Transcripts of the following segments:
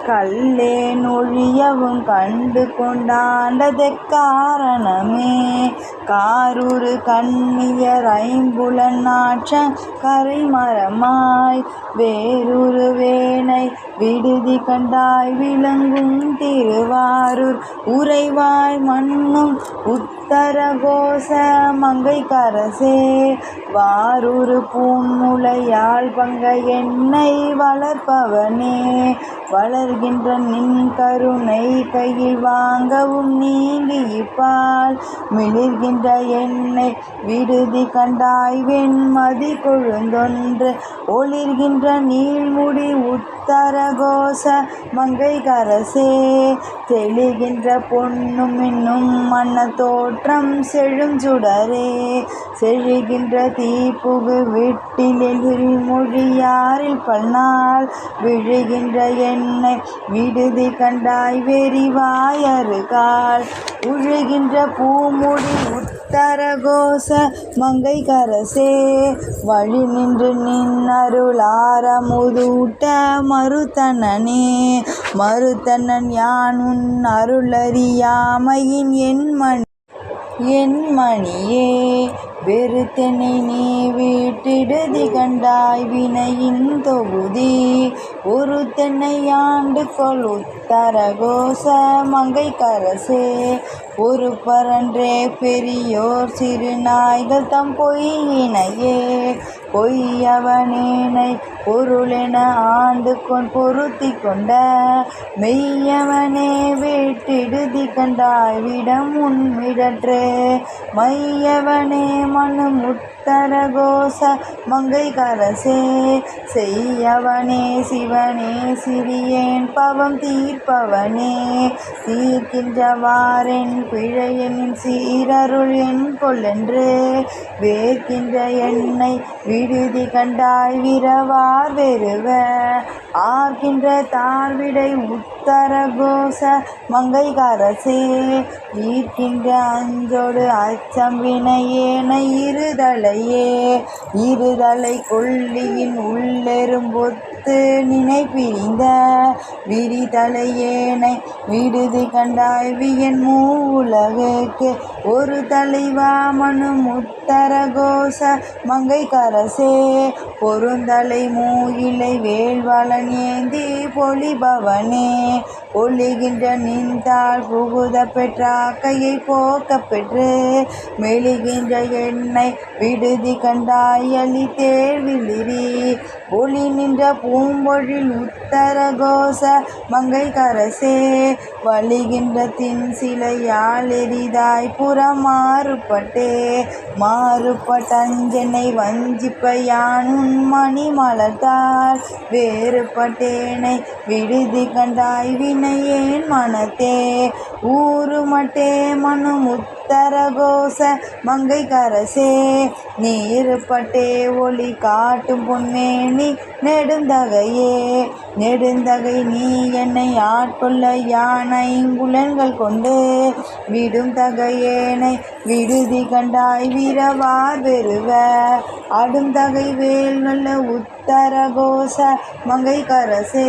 கல்லேன் ஒழியவும் கண்டு கொண்டாண்டதெக்காரணமே. காரூறு கண்ணியர் ஐம்புலன் நாற்ற கரைமரமாய் வேரூறு வேனை விடுதி கண்டாய் விளங்கும் திருவாரூர் உறைவாய் மன்னும் உத்தரகோச மங்கைக்கரசே. வாரூறு பூன்முலையாள் பங்க என்னை வளர்ப்பவனே. வளர்கின்ற நின் கருணை கையில் வாங்கவும் நீங்கி இப்பால் மிளிர்கின்ற என்னை விடுதி கண்டாய் வெண்மதி கொழுந்தொன்று ஒளிர்கின்ற நீள்முடி உத்தரகோச மங்கைக்கரசே. தெளிகின்ற பொன்னும் மின்னும் மன்ன தோற்றம் செழும் சுடரே. செழிகின்ற தீப்புகு விட்டிலில் மொழியாரில் பல்நாள் விழுகின்ற என்னை விடுதி கண்டாய் வெறிவாயருகால் உழுகின்ற பூமுடி உத்தரகோச மங்கைக்கரசே. வழி நின்று நின்னருளாரமுதூட்ட மறுத்தனனே. மறுத்தனன் யான் உன் அருளறியாமையின் என் மணியே. வெறுத்தெனை நீ வீட்டிடுதி கண்டாய் வினையின் தொகுதி ஒருத்தென்னை ஆண்டு கொள் உத்தரகோச மங்கைக்கரசே. ஒரு பரன்றே பெரியோர் சிறு நாய்கள் தம் பொய்யினையே. பொய்யவனேனை பொருளென ஆண்டு பொருத்தி கொண்ட மெய்யவனே வீட்டிடுதி கண்டாய் விடம் உன்மிடற்றே. மையவனே மனு உத்தரகோச மங்கைக்கரசே. செய்யவனே சிவனே சிறியேன் பவம் தீர்ப்பவனே. தீர்க்கின்றவாறென் பிழையெனின் சீரருள் என் கொள்ளென்று வேர்க்கின்ற என்னை விடுதி கண்டாய் விரவார் வெறுவ ஆர்க்கின்ற தாழ்விடை உத்தரகோச மங்கைக்கரசே. ஈர்க்கின்ற அஞ்சோடு அச்சம் வினையேனை இருதலையே. இருதலை கொள்ளியின் உள்ளெரும்பொத்து நினை பிரிந்த விரிதலையேனை விடுதி கண்டாய் வியன் மூவுலகுக்கு ஒரு தலைவா மனு உத்தரகோச மங்கைக்கரசே. பொருந்தலை மூயிலை வேள்வலன் ஏந்தி பொலிபவனே. ஒளிகின்ற நின்றால் புகுத பெற்றாக்கையை போக்க பெற்று மெழுகின்ற என்னை விடுதி கண்டாய் அலி தேர்விலிரி ஒளி நின்ற பூம்பொழில் உத்தரகோச மங்கைக்கரசே. வலிகின்ற தின் சிலையால் எரிதாய் புறம் மாறுபட்டே. மாறுபட்டஞ்சனை வஞ்சிப்ப யான் உன் மணி மலர்த்தால் வேறுபட்டேனை விடுதி கண்டாய் வினையேன் மனத்தே. ஊறுமட்டே மனு உத்தரகோச மங்கைக்கரசே. நீருப்பட்டே ஒளி காட்டும் பொன்மேனி நெடுந்தகையே. நெடுந்தகை நீ என்னை ஆட்கொள்ள யான் ஐம்புலன்கள் கொண்டு விடும் தகையேனை விடுதி கண்டாய் வீரவார் வெறுவ அடும் தகை வேல் நல்ல உத்தரகோச மங்கைக்கரசே.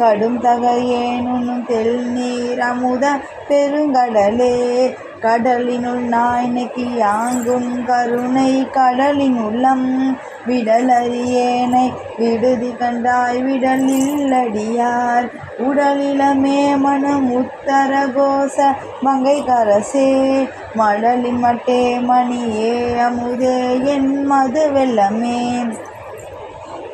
கடும் தகையேனும் தெள் நீர் அமுத பெருங்கடலே. கடலினுள் நாய்னைக்கு யாங்குன் கருணை கடலின் உள்ளம் விடலறியேனை விடுதி கண்டாய் விடலில் அடியார் உடலிலமே மனு உத்தரகோச மங்கைக்கரசே. மடலின் மட்டே மணியே அமுதே என் மது வெள்ளமே.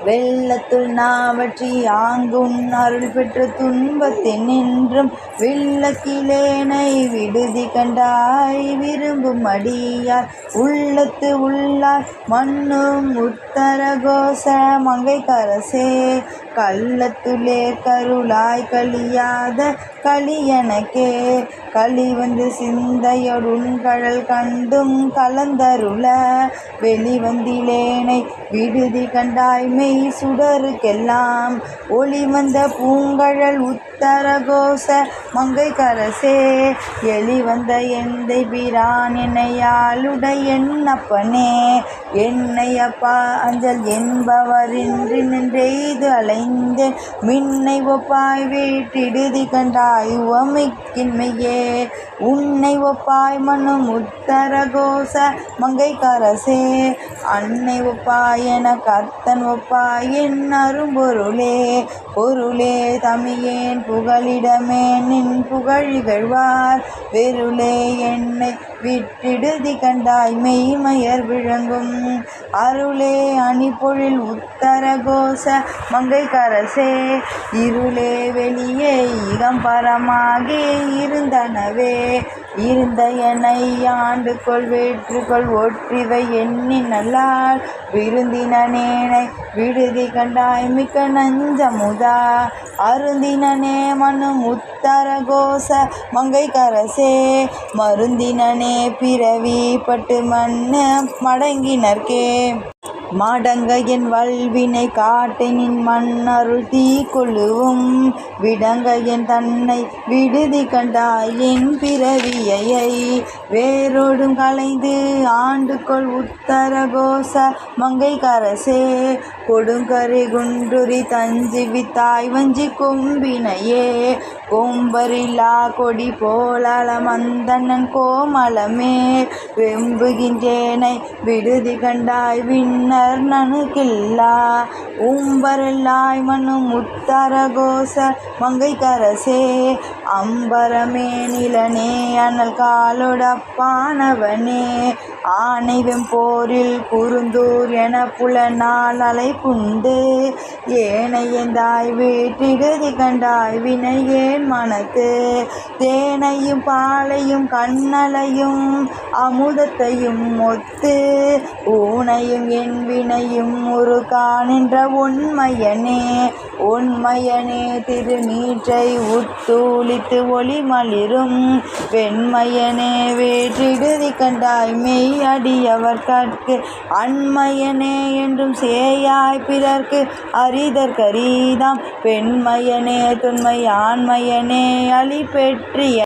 வெள்ளத்துள் நாவற்றி ஆங்குன் அருள் பெற்ற துன்பத்தின் நின்றும் வில்லக்கிலேனை விடுதி கண்டாய் விரும்பும் அடியார் உள்ளத்து உள்ளார் மன்னும் உத்தரகோச மங்கைக்கரசே. கள்ளத்துளே கருளாய் கலியாத களியனக்கே. களி வந்து சிந்தையொருண் கழல் கண்டும் கலந்தருள வெளிவந்திலேனை விடுதி கண்டாய் மெய் சுடருக்கெல்லாம் ஒளி வந்த பூங்கழல் உத்தரகோச மங்கைக்கரசே. எளி வந்த எந்தை பிரான் என்னையாளுடை என்னப்பனே. என்னை அப்பா அஞ்சல் என்பவரின்றி நின்றெய்து அலைந்தேன் மின்னை ஒப்பாய் வீட்டிடுதி கண்டாய் உவமிக்கின்மையே உன்னை ஒப்பாய் மனும் உத்தரகோச மங்கைக்கரசே அன்னை ஒப்பாய் என கர்த்தன் ஒப்பாய் என் அரும்பொருளே பொருளே தமியேன் புகலிடமே நின் புகழிகழ்வார் வெருளே என்னை விட்டிடுதி கண்டாய் மெய்மயர் விளங்கும் அருளே அணிபொழில் உத்தரகோச மங்கைக்கரசே இருளே வெளியே இகம்பரமாகி இருந்தனவே இருந்த என்னை ஆண்டு கொள் வேற்றுக்கொள் ஒற்றிவை எண்ணி நல்லால் விருந்தினேனை விடுதி கண்டாய் மிக்க நஞ்சமுதா அருந்தினே மனும் உத்தரகோச மங்கைக்கரசே மருந்தினே பிறவி பட்டு மண்ணு மடங்கினர்க்கே மடங்க என் வல்வினை காட்டை நின் மன்னருள் தீ கொள்ளுவும் விடங்க என் தன்னை விடுதி கண்டாய் என் பிறவியை வேரோடும் கலைந்து ஆண்டு கொள் உத்தரகோச மங்கைக்கரசே கொடுங்கரை குண்டுரி தஞ்சி வித்தாய் வஞ்சி கொம்பினையே கொம்பரில்லா கொடி போலால மந்தனன் கோமலமே வெம்புகின்றேனை விடுதி கண்டாய் விண்ணர் நனுகில்லா உம்பரெல்லாய் மனும் உத்தரகோச மங்கைக்கரசே அம்பரமே நிலனே அனல் காலொடப்பானவனே ஆனை வெம்போரில் குறுந்தூர் என புலனால் அலைப்புண்டு ஏனையந்தாய் வீட்டிடுதி கண்டாய் வினையேன் மனத்து தேனையும் பாலையும் கண்ணலையும் அமுதத்தையும் ஒத்து ஊனையும் என் வினையும் ஒரு காணின்ற உண்மையனே திருநீற்றை உத்தூளித்து ஒளிமலிரும் வெண்மையனே வேற்றிடுதி கண்டாய் மெய் அடியவர் கற்கு அண்மையனே என்றும் சேயாய் பிறர்க்கு அரிதற்கரிதாம் பெண்மையனே தொன்மை ஆண்மையனே அழி பெற்றிய